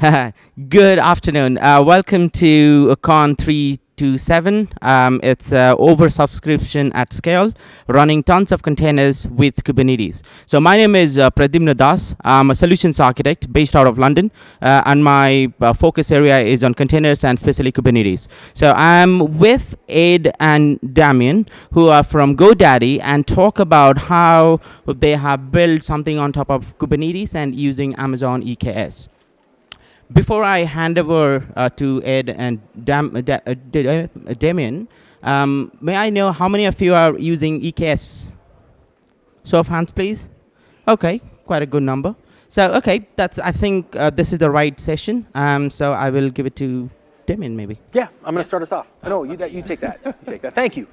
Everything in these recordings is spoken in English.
Good afternoon. Welcome to CON327. It's oversubscription at scale, running tons of containers with Kubernetes. So my name is Pradyumna Das. I'm a solutions architect based out of London, and my focus area is on containers and especially Kubernetes. So I'm with Ed and Damien, who are from GoDaddy, and talk about how they have built something on top of Kubernetes and using Amazon EKS. Before I hand over to Ed and Damien, may I know how many of you are using EKS? Show of hands, please. Okay, quite a good number. So, okay, I think this is the right session. So I will give it to Damien, maybe. Yeah, I'm going to start us off. No, you take that. You take that. Thank you.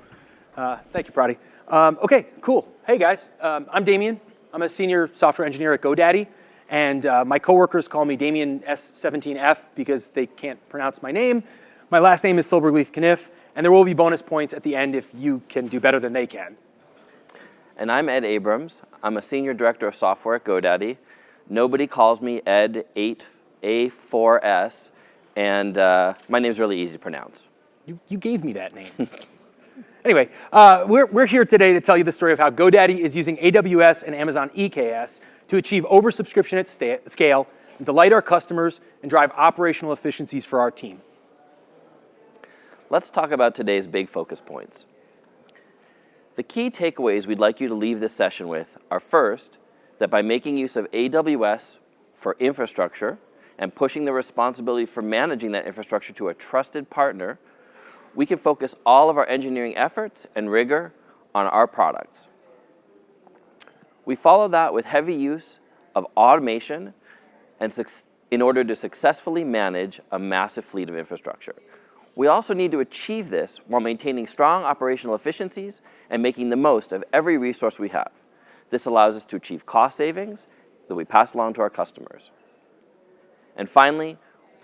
Thank you, Prati. Okay, cool. Hey, guys. I'm Damien. I'm a senior software engineer at GoDaddy. And my coworkers call me Damien S17F because they can't pronounce my name. My last name is Silbergleith Kniff, and there will be bonus points at the end if you can do better than they can. And I'm Ed Abrams. I'm a senior director of software at GoDaddy. Nobody calls me Ed 8A4S, and my name's really easy to pronounce. You gave me that name. Anyway, we're here today to tell you the story of how GoDaddy is using AWS and Amazon EKS to achieve oversubscription at scale, and delight our customers, and drive operational efficiencies for our team. Let's talk about today's big focus points. The key takeaways we'd like you to leave this session with are, first, that by making use of AWS for infrastructure and pushing the responsibility for managing that infrastructure to a trusted partner, we can focus all of our engineering efforts and rigor on our products. We follow that with heavy use of automation in order to successfully manage a massive fleet of infrastructure. We also need to achieve this while maintaining strong operational efficiencies and making the most of every resource we have. This allows us to achieve cost savings that we pass along to our customers. And finally,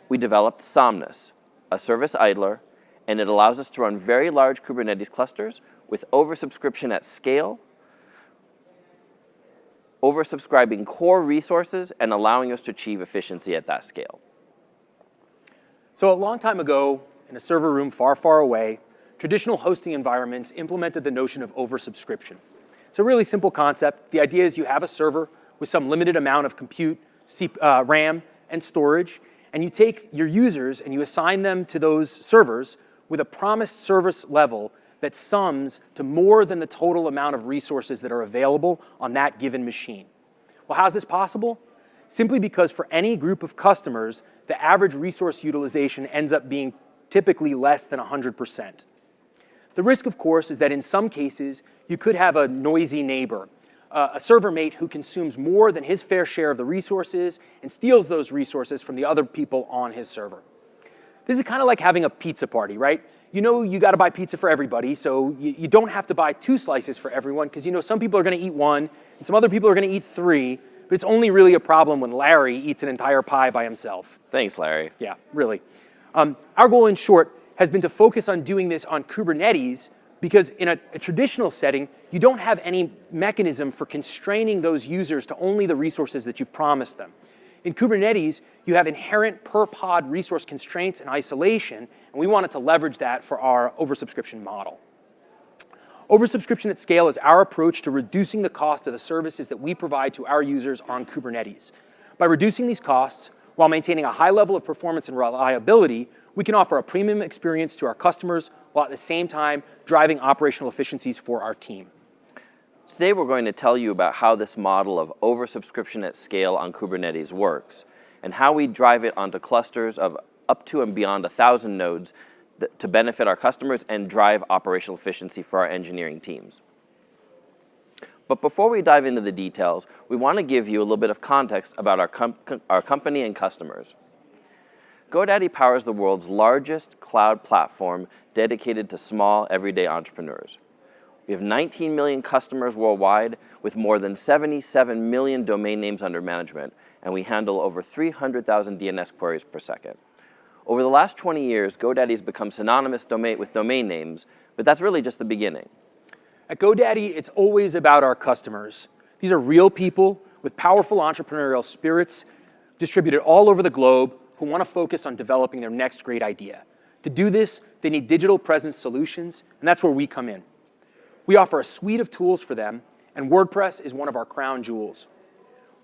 we developed Somnus, a service idler, and it allows us to run very large Kubernetes clusters with oversubscription at scale, oversubscribing core resources, and allowing us to achieve efficiency at that scale. So a long time ago, in a server room far, far away, traditional hosting environments implemented the notion of oversubscription. It's a really simple concept. The idea is you have a server with some limited amount of compute, RAM, and storage, and you take your users and you assign them to those servers with a promised service level that sums to more than the total amount of resources that are available on that given machine. Well, how's this possible? Simply because for any group of customers, the average resource utilization ends up being typically less than 100%. The risk, of course, is that in some cases, you could have a noisy neighbor, a server mate who consumes more than his fair share of the resources and steals those resources from the other people on his server. This is kind of like having a pizza party, right? You know you got to buy pizza for everybody, so you don't have to buy 2 slices for everyone because you know some people are going to eat 1 and some other people are going to eat 3, but it's only really a problem when Larry eats an entire pie by himself. Thanks, Larry. Yeah, really. Our goal, in short, has been to focus on doing this on Kubernetes because in a traditional setting, you don't have any mechanism for constraining those users to only the resources that you've promised them. In Kubernetes, you have inherent per-pod resource constraints and isolation, and we wanted to leverage that for our oversubscription model. Oversubscription at scale is our approach to reducing the cost of the services that we provide to our users on Kubernetes. By reducing these costs, while maintaining a high level of performance and reliability, we can offer a premium experience to our customers while at the same time driving operational efficiencies for our team. Today we're going to tell you about how this model of oversubscription at scale on Kubernetes works and how we drive it onto clusters of up to and beyond 1,000 nodes to benefit our customers and drive operational efficiency for our engineering teams. But before we dive into the details, we want to give you a little bit of context about our company and customers. GoDaddy powers the world's largest cloud platform dedicated to small, everyday entrepreneurs. We have 19 million customers worldwide with more than 77 million domain names under management, and we handle over 300,000 DNS queries per second. Over the last 20 years, GoDaddy has become synonymous with domain names, but that's really just the beginning. At GoDaddy, it's always about our customers. These are real people with powerful entrepreneurial spirits distributed all over the globe who who want to focus on developing their next great idea. To do this, they need digital presence solutions, and that's where we come in. We offer a suite of tools for them, and WordPress is one of our crown jewels.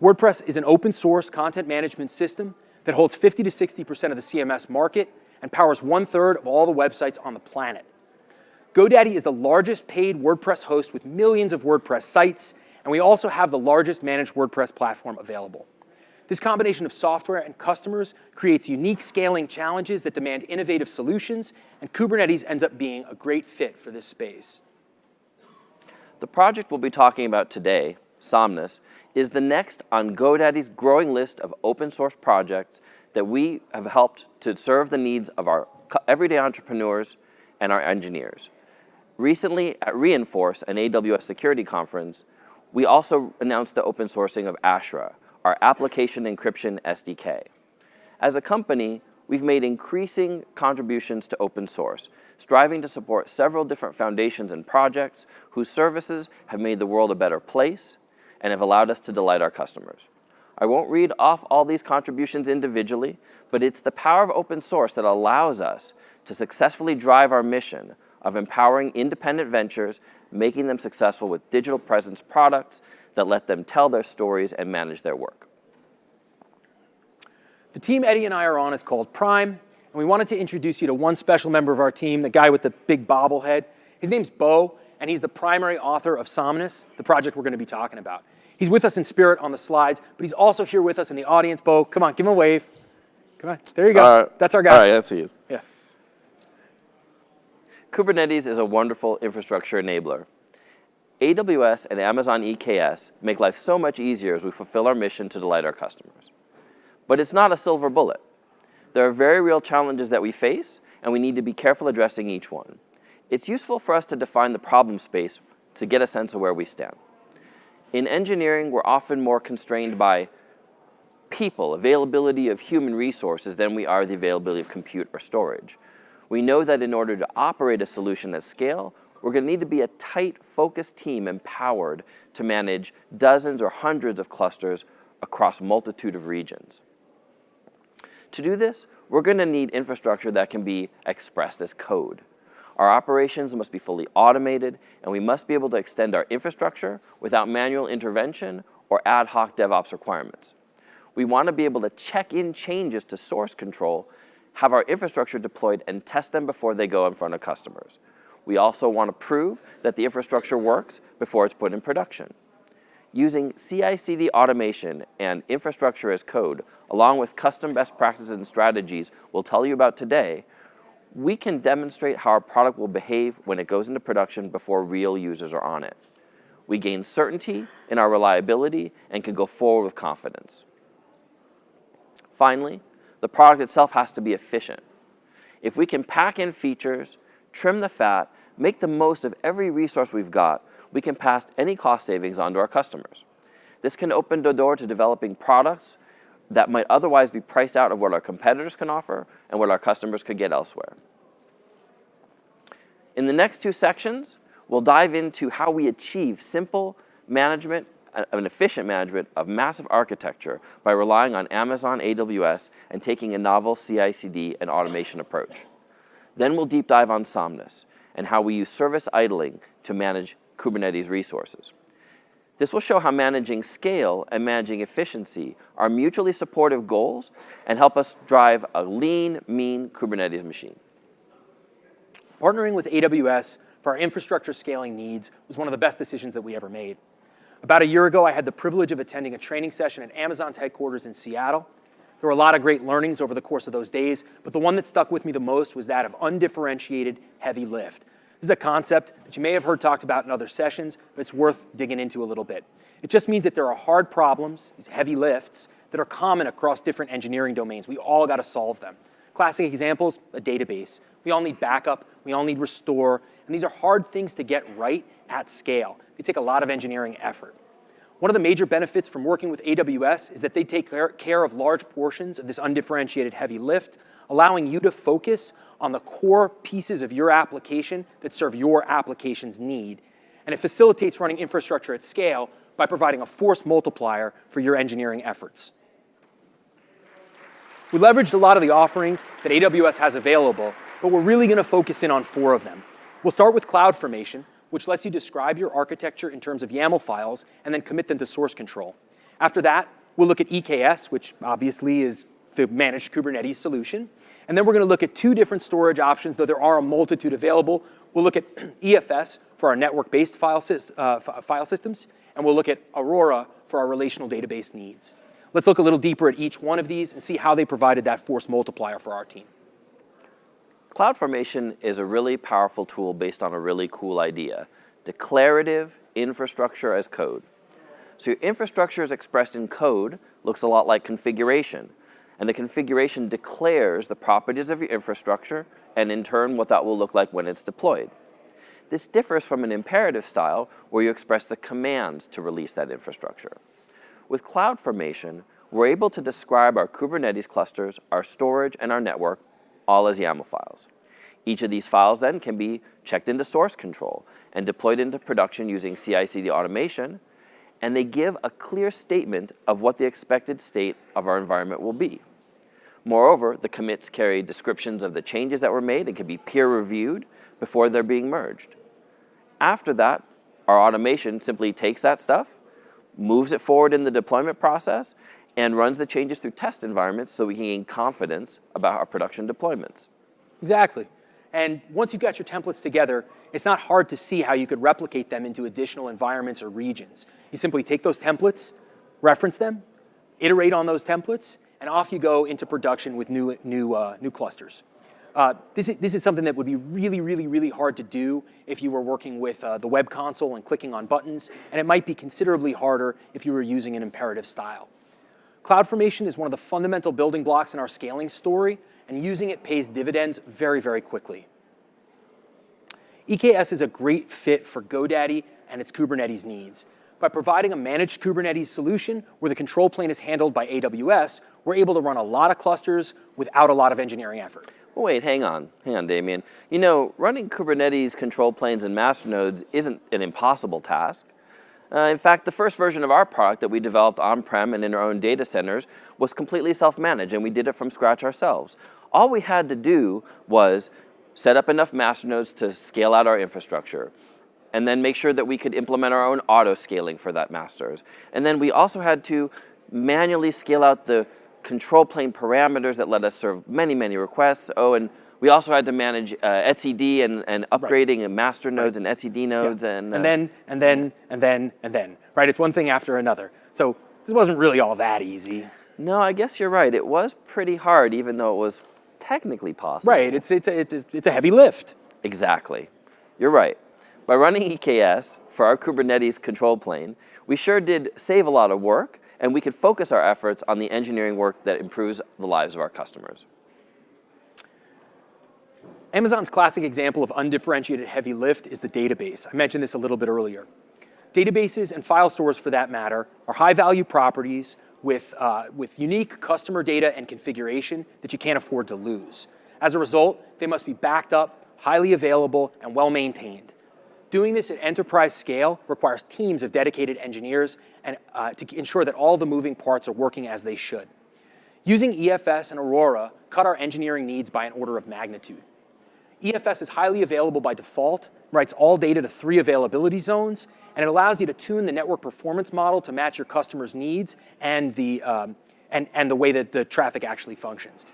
WordPress is an open source content management system that holds 50 to 60% of the CMS market and powers 1/3 of all the websites on the planet. GoDaddy is the largest paid WordPress host with millions of WordPress sites, and we also have the largest managed WordPress platform available. This combination of software and customers creates unique scaling challenges that demand innovative solutions, and Kubernetes ends up being a great fit for this space. The project we'll be talking about today, Somnus, is the next on GoDaddy's growing list of open source projects that we have helped to serve the needs of our everyday entrepreneurs and our engineers. Recently at Reinforce, an AWS security conference, we also announced the open sourcing of Ashra, our application encryption SDK. As a company, we've made increasing contributions to open source, striving to support several different foundations and projects whose services have made the world a better place and have allowed us to delight our customers. I won't read off all these contributions individually, but it's the power of open source that allows us to successfully drive our mission of empowering independent ventures, making them successful with digital presence products that let them tell their stories and manage their work. The team Eddie and I are on is called Prime, and we wanted to introduce you to one special member of our team, the guy with the big bobblehead. His name's Bo, and he's the primary author of Somnus, the project we're going to be talking about. He's with us in spirit on the slides, but he's also here with us in the audience. Bo, come on, give him a wave. Come on, there you go. That's our guy. All right, that's you. Yeah. Kubernetes is a wonderful infrastructure enabler. AWS and Amazon EKS make life so much easier as we fulfill our mission to delight our customers. But it's not a silver bullet. There are very real challenges that we face, and we need to be careful addressing each one. It's useful for us to define the problem space to get a sense of where we stand. In engineering, we're often more constrained by people, availability of human resources, than we are the availability of compute or storage. We know that in order to operate a solution at scale, we're going to need to be a tight, focused team empowered to manage dozens or hundreds of clusters across a multitude of regions. To do this, we're going to need infrastructure that can be expressed as code. Our operations must be fully automated, and we must be able to extend our infrastructure without manual intervention or ad hoc DevOps requirements. We want to be able to check in changes to source control, have our infrastructure deployed, and test them before they go in front of customers. We also want to prove that the infrastructure works before it's put in production. Using CI/CD automation and infrastructure as code, along with custom best practices and strategies we'll tell you about today, we can demonstrate how our product will behave when it goes into production before real users are on it. We gain certainty in our reliability and can go forward with confidence. Finally, the product itself has to be efficient. If we can pack in features, trim the fat, make the most of every resource we've got, we can pass any cost savings on to our customers. This can open the door to developing products that might otherwise be priced out of what our competitors can offer and what our customers could get elsewhere. In the next two sections, we'll dive into how we achieve simple management and efficient management of massive architecture by relying on Amazon AWS and taking a novel CI/CD and automation approach. Then we'll deep dive on Somnus and how we use service idling to manage Kubernetes resources. This will show how managing scale and managing efficiency are mutually supportive goals and help us drive a lean, mean Kubernetes machine. Partnering with AWS for our infrastructure scaling needs was one of the best decisions that we ever made. About a year ago, I had the privilege of attending a training session at Amazon's headquarters in Seattle. There were a lot of great learnings over the course of those days, but the one that stuck with me the most was that of undifferentiated heavy lift. This is a concept that you may have heard talked about in other sessions, but it's worth digging into a little bit. It just means that there are hard problems, these heavy lifts, that are common across different engineering domains. We all got to solve them. Classic examples, a database. We all need backup, we all need restore, and these are hard things to get right at scale. They take a lot of engineering effort. One of the major benefits from working with AWS is that they take care of large portions of this undifferentiated heavy lift, allowing you to focus on the core pieces of your application that serve your application's need. And it facilitates running infrastructure at scale by providing a force multiplier for your engineering efforts. We leveraged a lot of the offerings that AWS has available, but we're really going to focus in on 4 of them. We'll start with CloudFormation, which lets you describe your architecture in terms of YAML files and then commit them to source control. After that, we'll look at EKS, which obviously is the managed Kubernetes solution. And then we're going to look at 2 different storage options, though there are a multitude available. We'll look at EFS for our network-based file systems, and we'll look at Aurora for our relational database needs. Let's look a little deeper at each one of these and see how they provided that force multiplier for our team. CloudFormation is a really powerful tool based on a really cool idea: declarative infrastructure as code. So your infrastructure is expressed in code, looks a lot like configuration. And the configuration declares the properties of your infrastructure and in turn what that will look like when it's deployed. This differs from an imperative style where you express the commands to release that infrastructure. With CloudFormation, we're able to describe our Kubernetes clusters, our storage, and our network all as YAML files. Each of these files then can be checked into source control and deployed into production using CI/CD automation, and they give a clear statement of what the expected state of our environment will be. Moreover, the commits carry descriptions of the changes that were made and can be peer-reviewed before they're being merged. After that, our automation simply takes that stuff, moves it forward in the deployment process, and runs the changes through test environments so we can gain confidence about our production deployments. Exactly. And once you've got your templates together, it's not hard to see how you could replicate them into additional environments or regions. You simply take those templates, reference them, iterate on those templates, and off you go into production with new clusters. This is something that would be really, really, really hard to do if you were working with the web console and clicking on buttons, and it might be considerably harder if you were using an imperative style. CloudFormation is one of the fundamental building blocks in our scaling story, and using it pays dividends very, very quickly. EKS is a great fit for GoDaddy and its Kubernetes needs. By providing a managed Kubernetes solution where the control plane is handled by AWS, we're able to run a lot of clusters without a lot of engineering effort. Well, wait, hang on, Damien. You know, running Kubernetes control planes and masternodes isn't an impossible task. In fact, the first version of our product that we developed on-prem and in our own data centers was completely self-managed, and we did it from scratch ourselves. All we had to do was set up enough masternodes to scale out our infrastructure, and then make sure that we could implement our own auto-scaling for that masters. And then we also had to manually scale out the control plane parameters that let us serve many, many requests. Oh, and we also had to manage etcd and upgrading of master nodes and etcd nodes. Yeah. And then. Right, it's one thing after another. So this wasn't really all that easy. No, I guess you're right. It was pretty hard, even though it was technically possible. Right, it's a heavy lift. Exactly. You're right. By running EKS for our Kubernetes control plane, we sure did save a lot of work, and we could focus our efforts on the engineering work that improves the lives of our customers. Amazon's classic example of undifferentiated heavy lift is the database. I mentioned this a little bit earlier. Databases and file stores, for that matter, are high-value properties with unique customer data and configuration that you can't afford to lose. As a result, they must be backed up, highly available, and well-maintained. Doing this at enterprise scale requires teams of dedicated engineers and to ensure that all the moving parts are working as they should. Using EFS and Aurora cut our engineering needs by an order of magnitude. EFS is highly available by default, writes all data to 3 availability zones, and it allows you to tune the network performance model to match your customers' needs and the way that the traffic actually functions.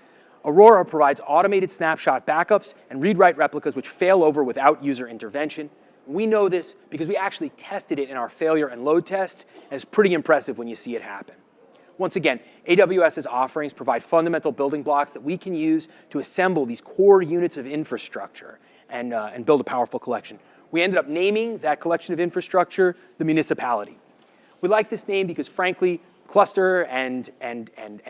Aurora provides automated snapshot backups and read-write replicas which fail over without user intervention. We know this because we actually tested it in our failure and load tests, and it's pretty impressive when you see it happen. Once again, AWS's offerings provide fundamental building blocks that we can use to assemble these core units of infrastructure and build a powerful collection. We ended up naming that collection of infrastructure the municipality. We like this name because, frankly, cluster and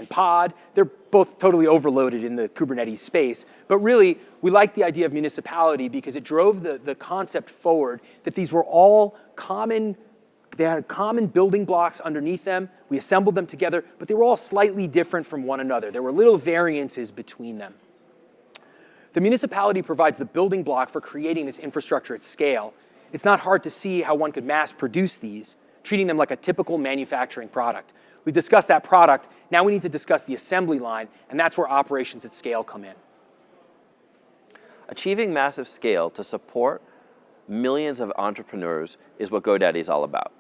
pod, they're both totally overloaded in the Kubernetes space. But really, we like the idea of municipality because it drove the concept forward that these were all common. They had common building blocks underneath them. We assembled them together, but they were all slightly different from one another. There were little variances between them. The municipality provides the building block for creating this infrastructure at scale. It's not hard to see how one could mass produce these, treating them like a typical manufacturing product. We've discussed that product. Now we need to discuss the assembly line, and that's where operations at scale come in. Achieving massive scale to support millions of entrepreneurs is what GoDaddy is all about.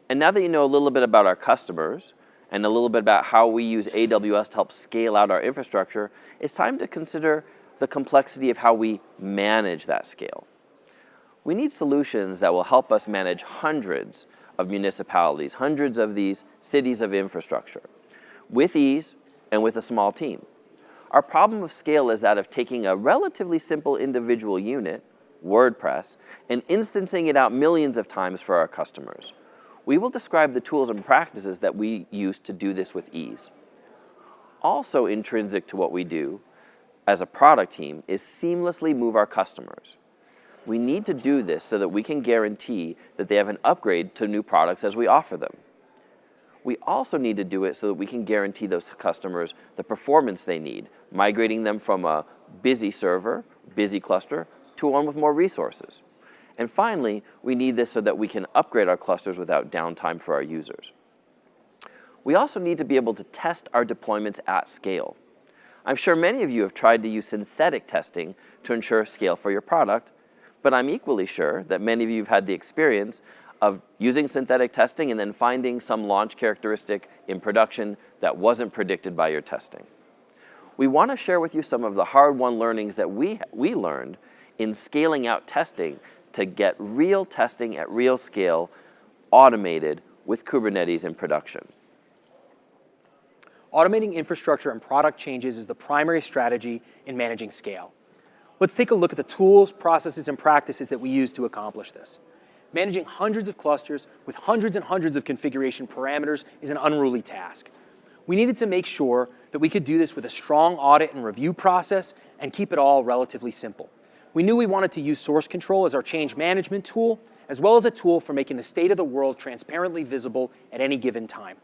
And now that you know a little bit about our customers and a little bit about how we use AWS to help scale out our infrastructure, it's time to consider the complexity of how we manage that scale. We need solutions that will help us manage hundreds of municipalities, hundreds of these cities of infrastructure, with ease and with a small team. Our problem of scale is that of taking a relatively simple individual unit, WordPress, and instancing it out millions of times for our customers. We will describe the tools and practices that we use to do this with ease. Also intrinsic to what we do as a product team is seamlessly move our customers. We need to do this so that we can guarantee that they have an upgrade to new products as we offer them. We also need to do it so that we can guarantee those customers the performance they need, migrating them from a busy server, busy cluster, to one with more resources. And finally, we need this so that we can upgrade our clusters without downtime for our users. We also need to be able to test our deployments at scale. I'm sure many of you have tried to use synthetic testing to ensure scale for your product, but I'm equally sure that many of you have had the experience of using synthetic testing and then finding some launch characteristic in production that wasn't predicted by your testing. We want to share with you some of the hard-won learnings that we learned in scaling out testing to get real testing at real scale automated with Kubernetes in production. Automating infrastructure and product changes is the primary strategy in managing scale. Let's take a look at the tools, processes, and practices that we use to accomplish this. Managing hundreds of clusters with hundreds and hundreds of configuration parameters is an unruly task. We needed to make sure that we could do this with a strong audit and review process and keep it all relatively simple. We knew we wanted to use source control as our change management tool, as well as a tool for making the state of the world transparently visible at any given time.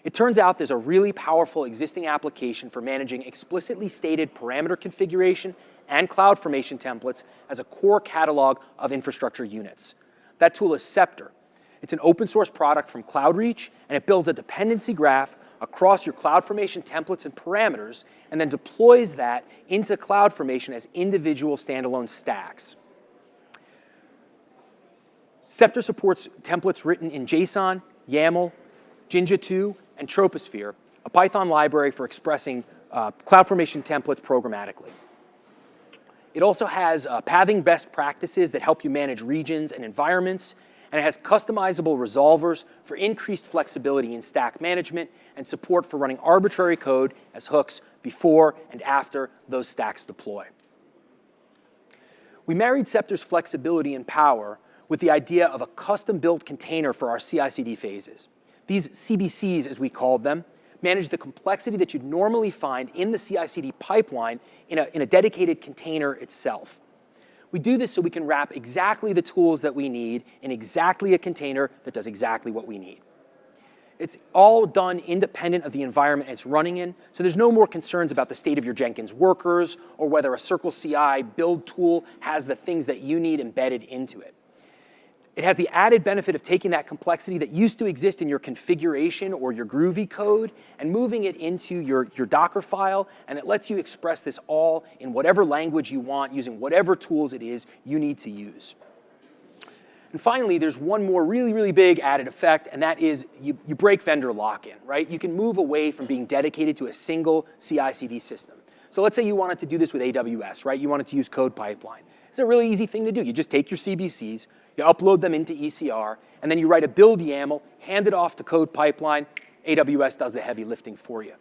It turns out there's a really powerful existing application for managing explicitly stated parameter configuration and CloudFormation templates as a core catalog of infrastructure units. That tool is Scepter. It's an open source product from CloudReach, and it builds a dependency graph across your CloudFormation templates and parameters, and then deploys that into CloudFormation as individual standalone stacks. Scepter supports templates written in JSON, YAML, Jinja2, and Troposphere, a Python library for expressing CloudFormation templates programmatically. It also has pathing best practices that help you manage regions and environments, and it has customizable resolvers for increased flexibility in stack management and support for running arbitrary code as hooks before and after those stacks deploy. We married Scepter's flexibility and power with the idea of a custom-built container for our CI/CD phases. These CBCs, as we called them, manage the complexity that you'd normally find in the CI/CD pipeline in a dedicated container itself. We do this so we can wrap exactly the tools that we need in exactly a container that does exactly what we need. It's all done independent of the environment it's running in, so there's no more concerns about the state of your Jenkins workers or whether a Circle CI build tool has the things that you need embedded into it. It has the added benefit of taking that complexity that used to exist in your configuration or your Groovy code and moving it into your Docker file, and it lets you express this all in whatever language you want using whatever tools it is you need to use. And finally, there's one more really, really big added effect, and that is you break vendor lock-in, right? You can move away from being dedicated to a single CI/CD system. So let's say you wanted to do this with AWS, right? You wanted to use Code Pipeline. It's a really easy thing to do. You just take your CBCs, you upload them into ECR, and then you write a build YAML, hand it off to Code Pipeline. AWS does the heavy lifting for you.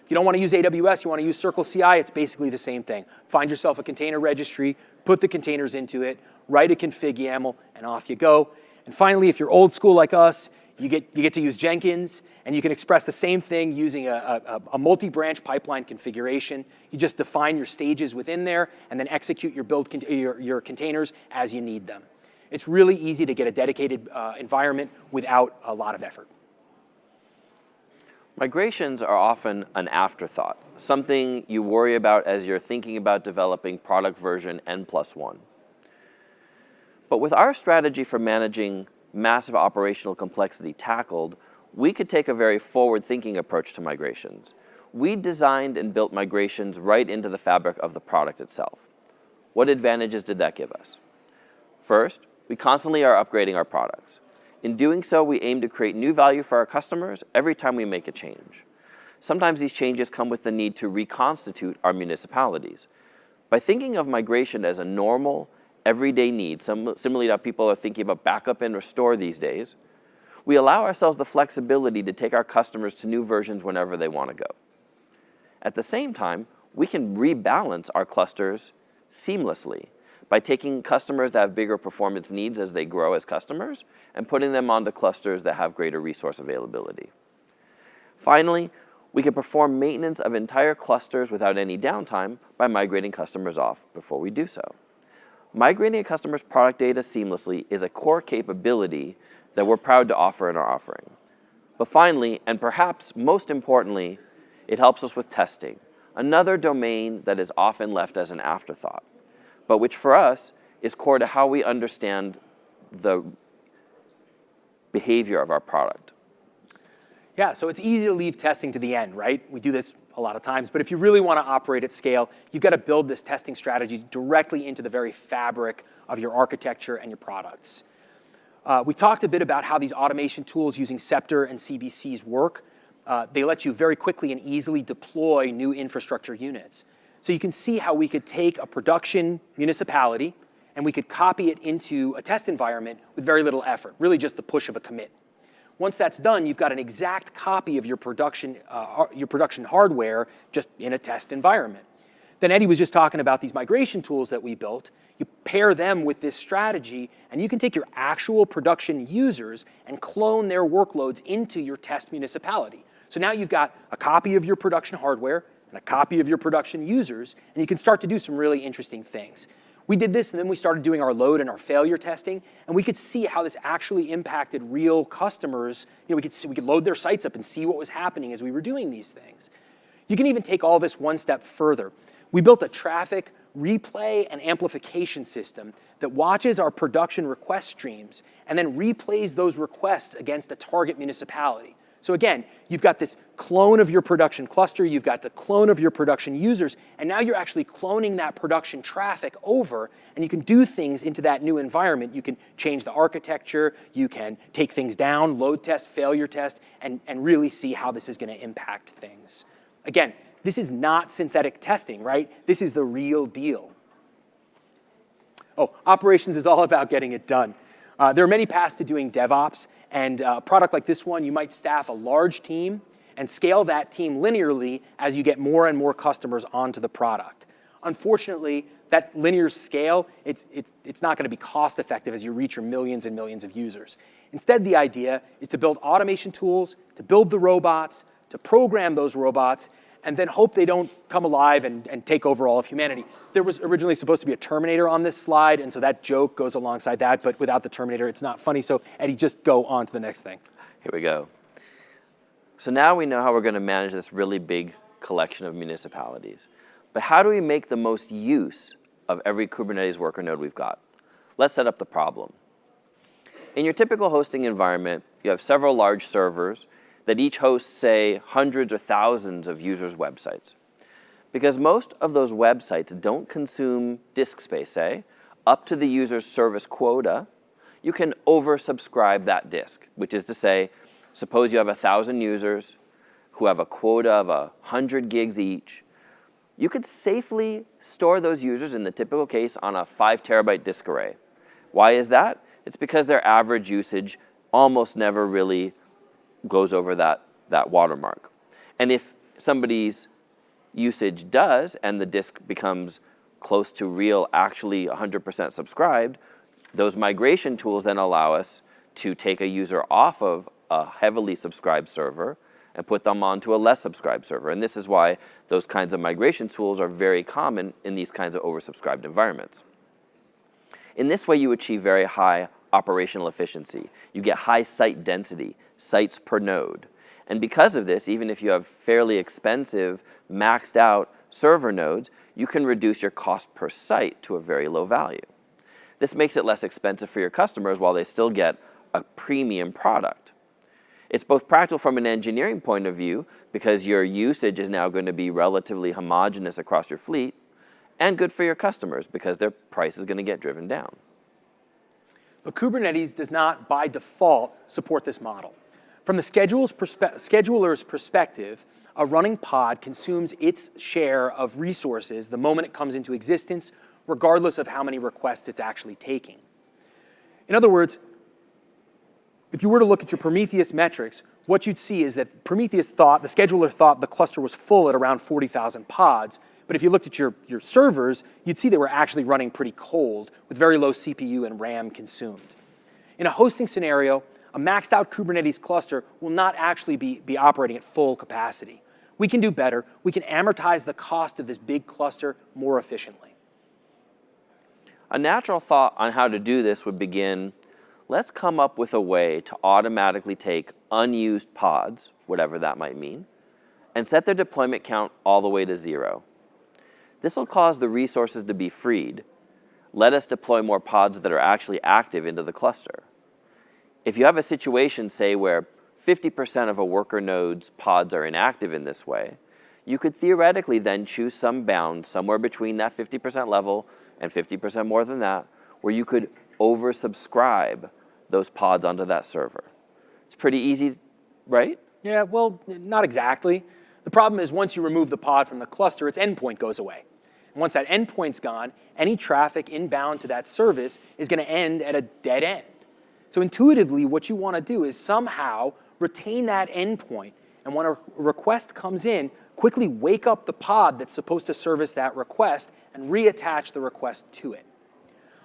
If you don't want to use AWS, you want to use Circle CI, it's basically the same thing. Find yourself a container registry, put the containers into it, write a config YAML, and off you go. And finally, if you're old school like us, you get to use Jenkins, and you can express the same thing using a multi-branch pipeline configuration. You just define your stages within there, and then execute your containers as you need them. It's really easy to get a dedicated environment without a lot of effort. Migrations are often an afterthought, something you worry about as you're thinking about developing product version N+1. But with our strategy for managing massive operational complexity tackled, we could take a very forward-thinking approach to migrations. We designed and built migrations right into the fabric of the product itself. What advantages did that give us? First, we constantly are upgrading our products. In doing so, we aim to create new value for our customers every time we make a change. Sometimes these changes come with the need to reconstitute our municipalities. By thinking of migration as a normal, everyday need, similarly to how people are thinking about backup and restore these days, we allow ourselves the flexibility to take our customers to new versions whenever they want to go. At the same time, we can rebalance our clusters seamlessly by taking customers that have bigger performance needs as they grow as customers and putting them onto clusters that have greater resource availability. Finally, we can perform maintenance of entire clusters without any downtime by migrating customers off before we do so. Migrating a customer's product data seamlessly is a core capability that we're proud to offer in our offering. But finally, and perhaps most importantly, it helps us with testing, another domain that is often left as an afterthought, but which for us is core to how we understand the behavior of our product. Yeah, so it's easy to leave testing to the end, right? We do this a lot of times, but if you really want to operate at scale, you've got to build this testing strategy directly into the very fabric of your architecture and your products. We talked a bit about how these automation tools using Scepter and CBCs work. They let you very quickly and easily deploy new infrastructure units. So you can see how we could take a production municipality and we could copy it into a test environment with very little effort, really just the push of a commit. Once that's done, you've got an exact copy of your production hardware just in a test environment. Then Eddie was just talking about these migration tools that we built. You pair them with this strategy, and you can take your actual production users and clone their workloads into your test municipality. So now you've got a copy of your production hardware and a copy of your production users, and you can start to do some really interesting things. We did this, and then we started doing our load and our failure testing, and we could see how this actually impacted real customers. We could load their sites up and see what was happening as we were doing these things. You can even take all this one step further. We built a traffic replay and amplification system that watches our production request streams and then replays those requests against a target municipality. So again, you've got this clone of your production cluster, you've got the clone of your production users, and now you're actually cloning that production traffic over, and you can do things into that new environment. You can change the architecture, you can take things down, load test, failure test, and really see how this is going to impact things. Again, this is not synthetic testing, right? This is the real deal. Oh, operations is all about getting it done. There are many paths to doing DevOps, and a product like this one, you might staff a large team and scale that team linearly as you get more and more customers onto the product. Unfortunately, that linear scale, it's not going to be cost effective as you reach your millions and millions of users. Instead, the idea is to build automation tools, to build the robots, to program those robots, and then hope they don't come alive and take over all of humanity. There was originally supposed to be a Terminator on this slide, and so that joke goes alongside that, but without the Terminator, it's not funny. So Eddie, just go on to the next thing. Here we go. So now we know how we're going to manage this really big collection of municipalities. But how do we make the most use of every Kubernetes worker node we've got? Let's set up the problem. In your typical hosting environment, you have several large servers that each host, say, hundreds or thousands of users' websites. Because most of those websites don't consume disk space, say, up to the user's service quota, you can oversubscribe that disk, which is to say, suppose you have 1,000 users who have a quota of 100 gigs each. You could safely store those users, in the typical case, on a 5 terabyte disk array. Why is that? It's because their average usage almost never really goes over that watermark. And if somebody's usage does, and the disk becomes close to real, actually 100% subscribed, those migration tools then allow us to take a user off of a heavily subscribed server and put them onto a less subscribed server. And this is why those kinds of migration tools are very common in these kinds of oversubscribed environments. In this way, you achieve very high operational efficiency. You get high site density, sites per node. And because of this, even if you have fairly expensive, maxed out server nodes, you can reduce your cost per site to a very low value. This makes it less expensive for your customers while they still get a premium product. It's both practical from an engineering point of view, because your usage is now going to be relatively homogeneous across your fleet, and good for your customers, because their price is going to get driven down. But Kubernetes does not, by default, support this model. From the scheduler's perspective, a running pod consumes its share of resources the moment it comes into existence, regardless of how many requests it's actually taking. In other words, if you were to look at your Prometheus metrics, what you'd see is that the scheduler thought the cluster was full at around 40,000 pods, but if you looked at your servers, you'd see they were actually running pretty cold with very low CPU and RAM consumed. In a hosting scenario, a maxed out Kubernetes cluster will not actually be operating at full capacity. We can do better. We can amortize the cost of this big cluster more efficiently. A natural thought on how to do this would begin, let's come up with a way to automatically take unused pods, whatever that might mean, and set their deployment count all the way to 0. This will cause the resources to be freed. Let us deploy more pods that are actually active into the cluster. If you have a situation, say, where 50% of a worker node's pods are inactive in this way, you could theoretically then choose some bound somewhere between that 50% level and 50% more than that, where you could oversubscribe those pods onto that server. It's pretty easy, right? Yeah, well, not exactly. The problem is once you remove the pod from the cluster, its endpoint goes away. And once that endpoint's gone, any traffic inbound to that service is going to end at a dead end. So intuitively, what you want to do is somehow retain that endpoint, and when a request comes in, quickly wake up the pod that's supposed to service that request and reattach the request to it.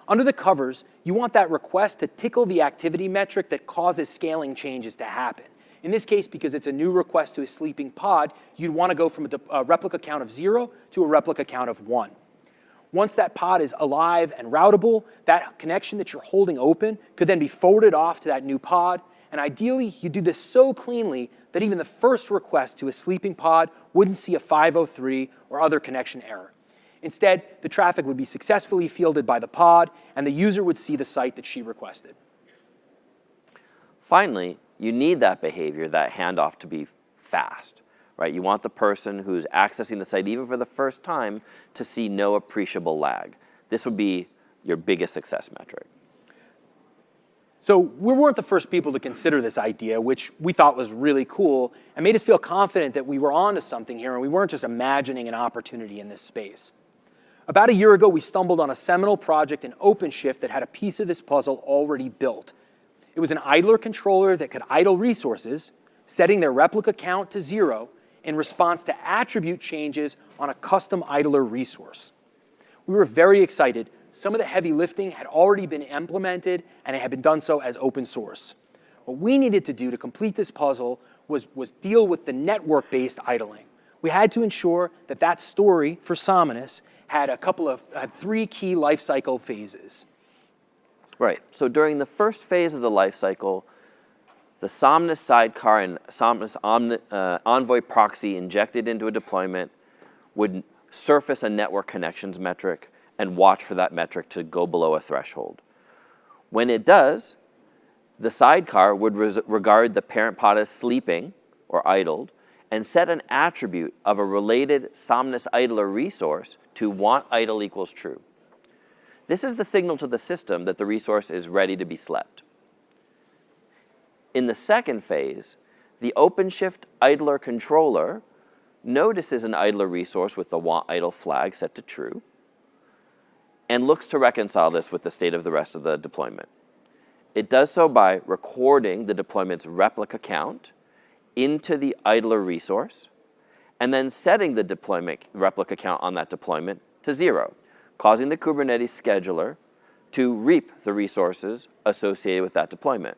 Under the covers, you want that request to tickle the activity metric that causes scaling changes to happen. In this case, because it's a new request to a sleeping pod, you'd want to go from a replica count of 0 to a replica count of 1. Once that pod is alive and routable, that connection that you're holding open could then be forwarded off to that new pod, and ideally, you do this so cleanly that even the first request to a sleeping pod wouldn't see a 503 or other connection error. Instead, the traffic would be successfully fielded by the pod, and the user would see the site that she requested. Finally, you need that behavior, that handoff, to be fast, right? You want the person who's accessing the site, even for the first time, to see no appreciable lag. This would be your biggest success metric. So we weren't the first people to consider this idea, which we thought was really cool and made us feel confident that we were onto something here and we weren't just imagining an opportunity in this space. About a year ago, we stumbled on a seminal project in OpenShift that had a piece of this puzzle already built. It was an idler controller that could idle resources, setting their replica count to 0 in response to attribute changes on a custom idler resource. We were very excited. Some of the heavy lifting had already been implemented, and it had been done so as open source. What we needed to do to complete this puzzle was deal with the network-based idling. We had to ensure that that story for Somnus had had 3 key lifecycle phases. Right. So during the first phase of the lifecycle, the Somnus sidecar and Somnus Envoy proxy injected into a deployment would surface a network connections metric and watch for that metric to go below a threshold. When it does, the sidecar would regard the parent pod as sleeping or idled and set an attribute of a related Somnus idler resource to want idle equals true. This is the signal to the system that the resource is ready to be slept. In the second phase, the OpenShift idler controller notices an idler resource with the want idle flag set to true and looks to reconcile this with the state of the rest of the deployment. It does so by recording the deployment's replica count into the idler resource and then setting the deployment replica count on that deployment to 0, causing the Kubernetes scheduler to reap the resources associated with that deployment.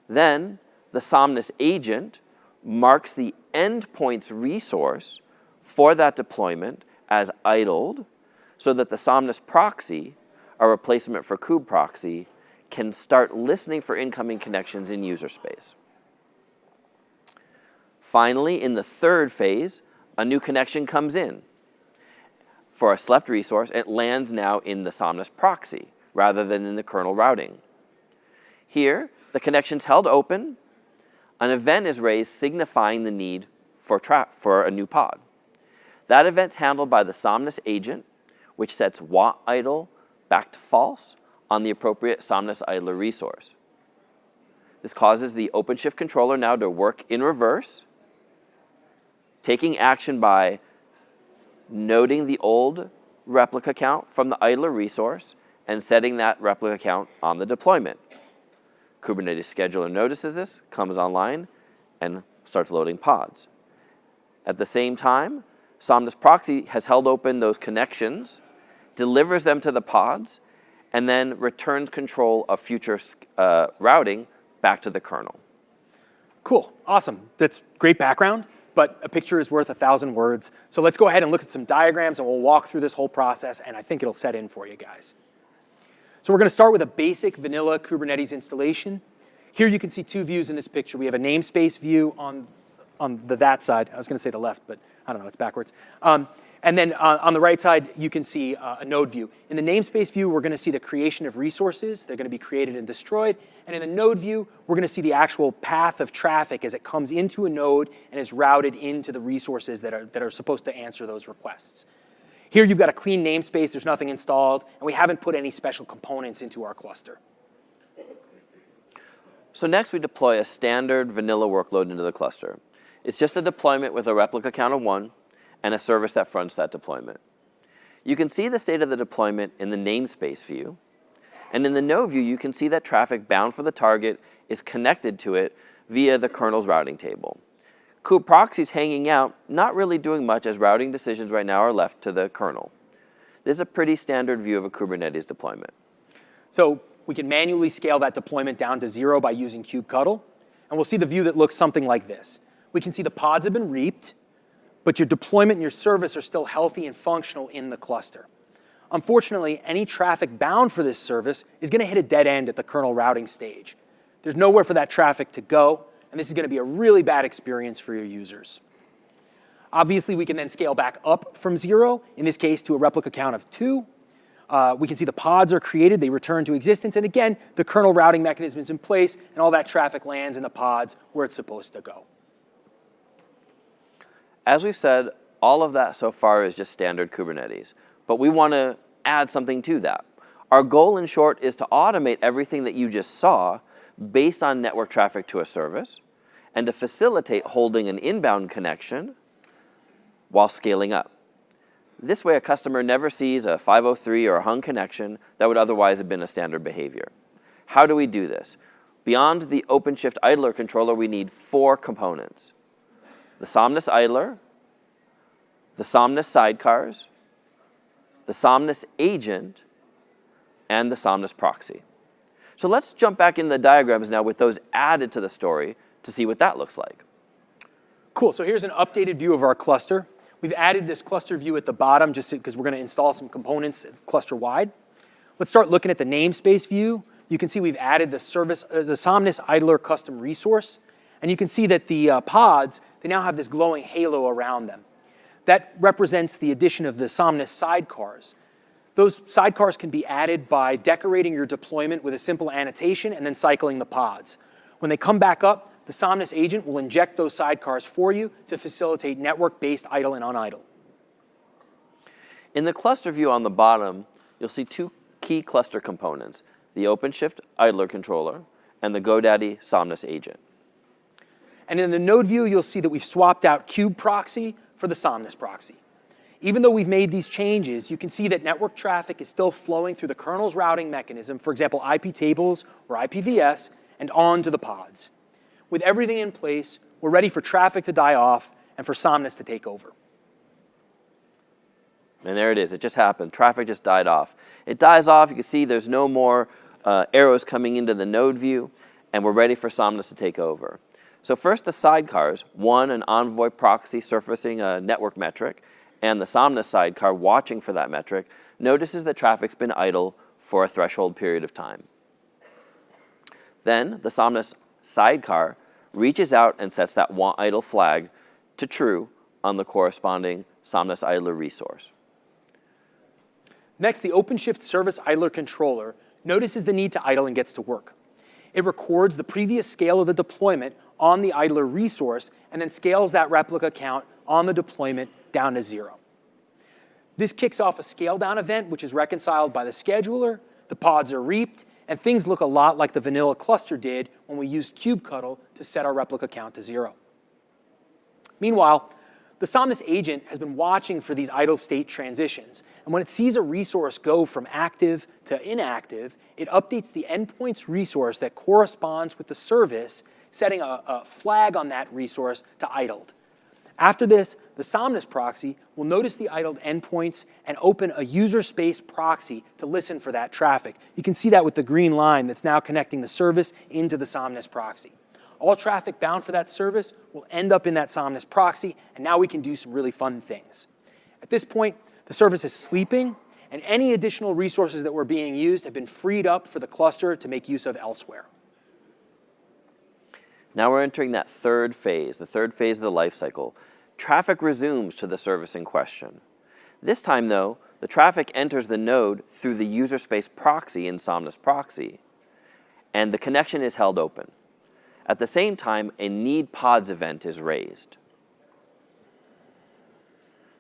Then the Somnus agent marks the endpoint's resource for that deployment as idled so that the Somnus proxy, a replacement for kube proxy, can start listening for incoming connections in user space. Finally, in the third phase, a new connection comes in. For a slept resource, it lands now in the Somnus proxy rather than in the kernel routing. Here, the connection's held open, an event is raised signifying the need for a new pod. That event's handled by the Somnus agent, which sets wattidle back to false on the appropriate Somnus idler resource. This causes the OpenShift controller now to work in reverse, taking action by noting the old replica count from the idler resource and setting that replica count on the deployment. Kubernetes scheduler notices this, comes online, and starts loading pods. At the same time, Somnus proxy has held open those connections, delivers them to the pods, and then returns control of future routing back to the kernel. Cool, awesome. That's great background, but a picture is worth 1,000 words. So let's go ahead and look at some diagrams, and we'll walk through this whole process, and I think it'll set in for you guys. So we're going to start with a basic vanilla Kubernetes installation. Here you can see two views in this picture. We have a namespace view on the that side. I was going to say the left, but I don't know, it's backwards. And then on the right side, you can see a node view. In the namespace view, we're going to see the creation of resources. They're going to be created and destroyed. And in the node view, we're going to see the actual path of traffic as it comes into a node and is routed into the resources that are supposed to answer those requests. Here you've got a clean namespace. There's nothing installed. And we haven't put any special components into our cluster. So next, we deploy a standard vanilla workload into the cluster. It's just a deployment with a replica count of 1 and a service that fronts that deployment. You can see the state of the deployment in the namespace view. And in the node view, you can see that traffic bound for the target is connected to it via the kernel's routing table. Kube proxy's hanging out, not really doing much, as routing decisions right now are left to the kernel. This is a pretty standard view of a Kubernetes deployment. So we can manually scale that deployment down to 0 by using kubectl. And we'll see the view that looks something like this. We can see the pods have been reaped, but your deployment and your service are still healthy and functional in the cluster. Unfortunately, any traffic bound for this service is going to hit a dead end at the kernel routing stage. There's nowhere for that traffic to go, and this is going to be a really bad experience for your users. Obviously, we can then scale back up from 0, in this case to a replica count of 2. We can see the pods are created, they return to existence, and again, the kernel routing mechanism is in place, and all that traffic lands in the pods where it's supposed to go. As we've said, all of that so far is just standard Kubernetes, but we want to add something to that. Our goal, in short, is to automate everything that you just saw based on network traffic to a service, and to facilitate holding an inbound connection while scaling up. This way, a customer never sees a 503 or a hung connection that would otherwise have been a standard behavior. How do we do this? Beyond the OpenShift idler controller, we need 4 components: the Somnus idler, the Somnus sidecars, the Somnus agent, and the Somnus proxy. So let's jump back into the diagrams now with those added to the story to see what that looks like. Cool, so here's an updated view of our cluster. We've added this cluster view at the bottom just because we're going to install some components cluster-wide. Let's start looking at the namespace view. You can see we've added the Somnus idler custom resource. And you can see that the pods, they now have this glowing halo around them. That represents the addition of the Somnus sidecars. Those sidecars can be added by decorating your deployment with a simple annotation and then cycling the pods. When they come back up, the Somnus agent will inject those sidecars for you to facilitate network-based idle and unidle. In the cluster view on the bottom, you'll see 2 key cluster components: the OpenShift idler controller and the GoDaddy Somnus agent. And in the node view, you'll see that we've swapped out kube proxy for the Somnus proxy. Even though we've made these changes, you can see that network traffic is still flowing through the kernel's routing mechanism, for example, IP tables or IPVS, and on to the pods. With everything in place, we're ready for traffic to die off and for Somnus to take over. And there it is. It just happened. Traffic just died off. It dies off. You can see there's no more arrows coming into the node view, and we're ready for Somnus to take over. So first, the sidecars, one, an Envoy proxy surfacing a network metric, and the Somnus sidecar watching for that metric, notices that traffic's been idle for a threshold period of time. Then the Somnus sidecar reaches out and sets that want idle flag to true on the corresponding Somnus idler resource. Next, the OpenShift service idler controller notices the need to idle and gets to work. It records the previous scale of the deployment on the idler resource and then scales that replica count on the deployment down to 0. This kicks off a scale down event, which is reconciled by the scheduler. The pods are reaped, and things look a lot like the vanilla cluster did when we used kubectl to set our replica count to 0. Meanwhile, the Somnus agent has been watching for these idle state transitions, and when it sees a resource go from active to inactive, it updates the endpoints resource that corresponds with the service, setting a flag on that resource to idled. After this, the Somnus proxy will notice the idled endpoints and open a user space proxy to listen for that traffic. You can see that with the green line that's now connecting the service into the Somnus proxy. All traffic bound for that service will end up in that Somnus proxy, and now we can do some really fun things. At this point, the service is sleeping, and any additional resources that were being used have been freed up for the cluster to make use of elsewhere. Now we're entering that third phase, the third phase of the lifecycle. Traffic resumes to the service in question. This time, though, the traffic enters the node through the user space proxy in Somnus proxy, and the connection is held open. At the same time, a need pods event is raised.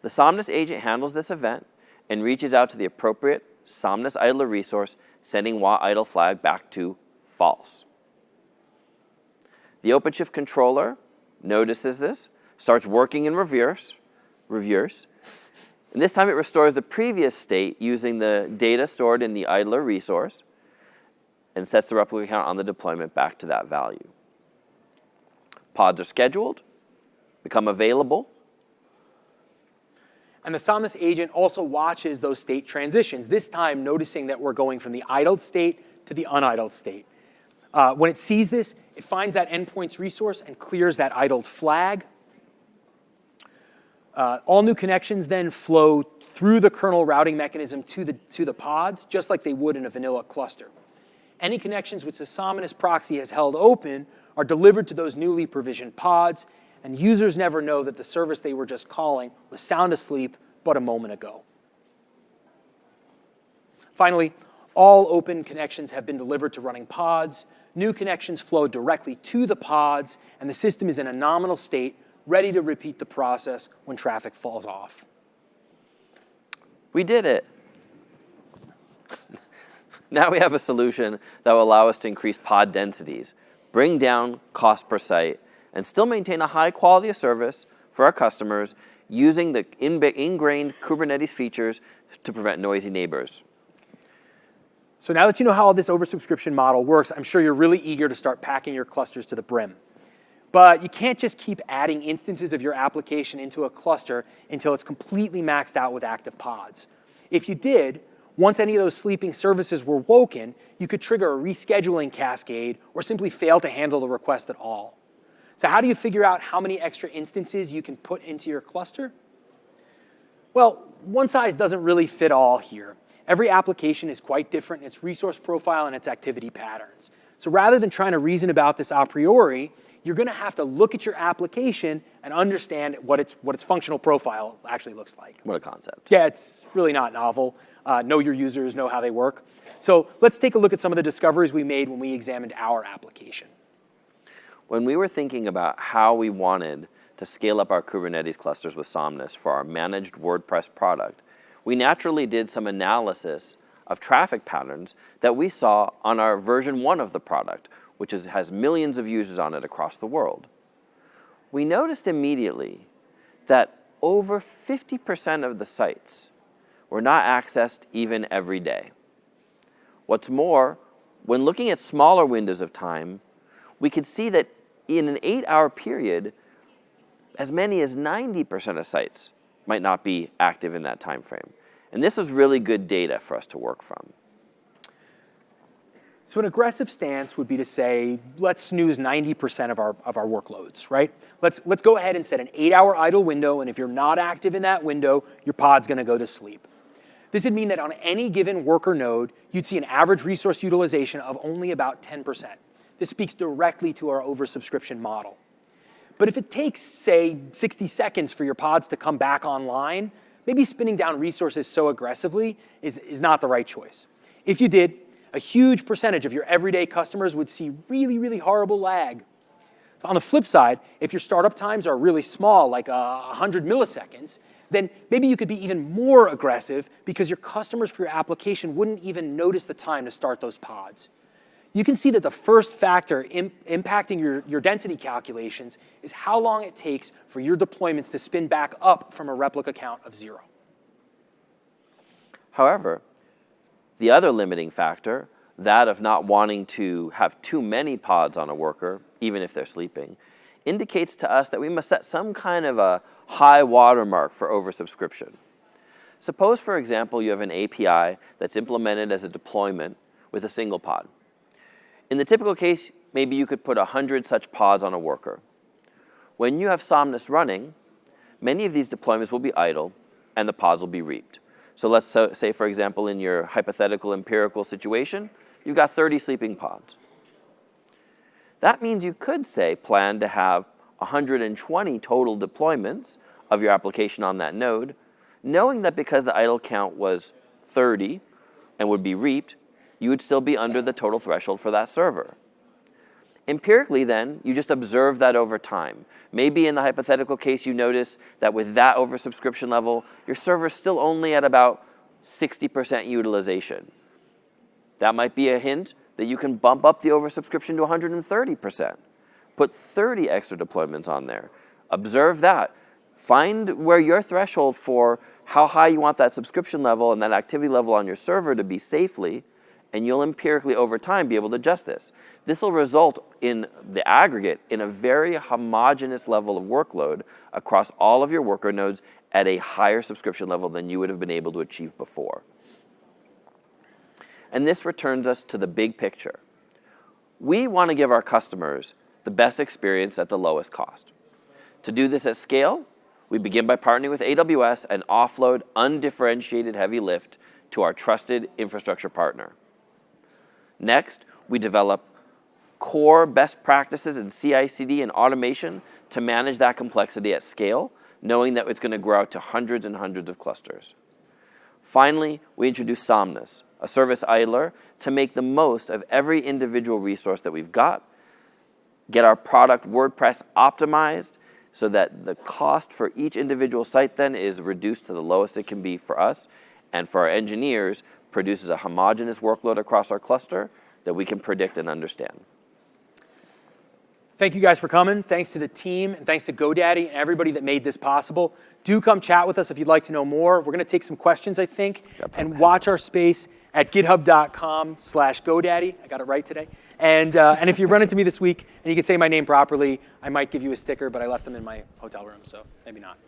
The Somnus agent handles this event and reaches out to the appropriate Somnus idler resource, sending idle flag back to false. The OpenShift controller notices this, starts working in reverse, and this time it restores the previous state using the data stored in the idler resource and sets the replica count on the deployment back to that value. Pods are scheduled, become available. And the Somnus agent also watches those state transitions, this time noticing that we're going from the idled state to the unidled state. When it sees this, it finds that endpoints resource and clears that idled flag. All new connections then flow through the kernel routing mechanism to the pods, just like they would in a vanilla cluster. Any connections which the Somnus proxy has held open are delivered to those newly provisioned pods, and users never know that the service they were just calling was sound asleep but a moment ago. Finally, all open connections have been delivered to running pods. New connections flow directly to the pods, and the system is in a nominal state, ready to repeat the process when traffic falls off. We did it. Now we have a solution that will allow us to increase pod densities, bring down cost per site, and still maintain a high quality of service for our customers using the ingrained Kubernetes features to prevent noisy neighbors. So now that you know how this oversubscription model works, I'm sure you're really eager to start packing your clusters to the brim. But you can't just keep adding instances of your application into a cluster until it's completely maxed out with active pods. If you did, once any of those sleeping services were woken, you could trigger a rescheduling cascade or simply fail to handle the request at all. So how do you figure out how many extra instances you can put into your cluster? Well, one size doesn't really fit all here. Every application is quite different in its resource profile and its activity patterns. So rather than trying to reason about this a priori, you're going to have to look at your application and understand what its functional profile actually looks like. What a concept. Yeah, it's really not novel. Know your users, know how they work. So let's take a look at some of the discoveries we made when we examined our application. When we were thinking about how we wanted to scale up our Kubernetes clusters with Somnus for our managed WordPress product, we naturally did some analysis of traffic patterns that we saw on our version 1 of the product, which has millions of users on it across the world. We noticed immediately that over 50% of the sites were not accessed even every day. What's more, when looking at smaller windows of time, we could see that in an 8-hour period, as many as 90% of sites might not be active in that time frame. And this was really good data for us to work from. So an aggressive stance would be to say, let's snooze 90% of our workloads, right? Let's go ahead and set an 8-hour idle window, and if you're not active in that window, your pod's going to go to sleep. This would mean that on any given worker node, you'd see an average resource utilization of only about 10%. This speaks directly to our oversubscription model. But if it takes, say, 60 seconds for your pods to come back online, maybe spinning down resources so aggressively is not the right choice. If you did, a huge percentage of your everyday customers would see really, really horrible lag. So on the flip side, if your startup times are really small, like 100 milliseconds, then maybe you could be even more aggressive because your customers for your application wouldn't even notice the time to start those pods. You can see that the first factor impacting your density calculations is how long it takes for your deployments to spin back up from a replica count of 0. However, the other limiting factor, that of not wanting to have too many pods on a worker, even if they're sleeping, indicates to us that we must set some kind of a high watermark for oversubscription. Suppose, for example, you have an API that's implemented as a deployment with a single pod. In the typical case, maybe you could put 100 such pods on a worker. When you have Somnus running, many of these deployments will be idle and the pods will be reaped. So let's say, for example, in your hypothetical empirical situation, you've got 30 sleeping pods. That means you could say plan to have 120 total deployments of your application on that node, knowing that because the idle count was 30 and would be reaped, you would still be under the total threshold for that server. Empirically, then, you just observe that over time. Maybe in the hypothetical case, you notice that with that oversubscription level, your server's still only at about 60% utilization. That might be a hint that you can bump up the oversubscription to 130%. Put 30 extra deployments on there. Observe that. Find where your threshold for how high you want that subscription level and that activity level on your server to be safely, and you'll empirically over time be able to adjust this. This will result in the aggregate in a very homogeneous level of workload across all of your worker nodes at a higher subscription level than you would have been able to achieve before. And this returns us to the big picture. We want to give our customers the best experience at the lowest cost. To do this at scale, we begin by partnering with AWS and offload undifferentiated heavy lift to our trusted infrastructure partner. Next, we develop core best practices in CI/CD and automation to manage that complexity at scale, knowing that it's going to grow out to hundreds and hundreds of clusters. Finally, we introduce Somnus, a service idler, to make the most of every individual resource that we've got, get our product WordPress optimized so that the cost for each individual site then is reduced to the lowest it can be for us, and for our engineers, produces a homogeneous workload across our cluster that we can predict and understand. Thank you guys for coming. Thanks to the team, and thanks to GoDaddy and everybody that made this possible. Do come chat with us if you'd like to know more. We're going to take some questions, I think, and watch our space at github.com/GoDaddy. I got it right today. And if you run into me this week and you can say my name properly, I might give you a sticker, but I left them in my hotel room, so maybe not.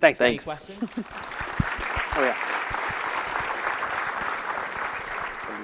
Thanks. Thanks. Question? Oh, yeah.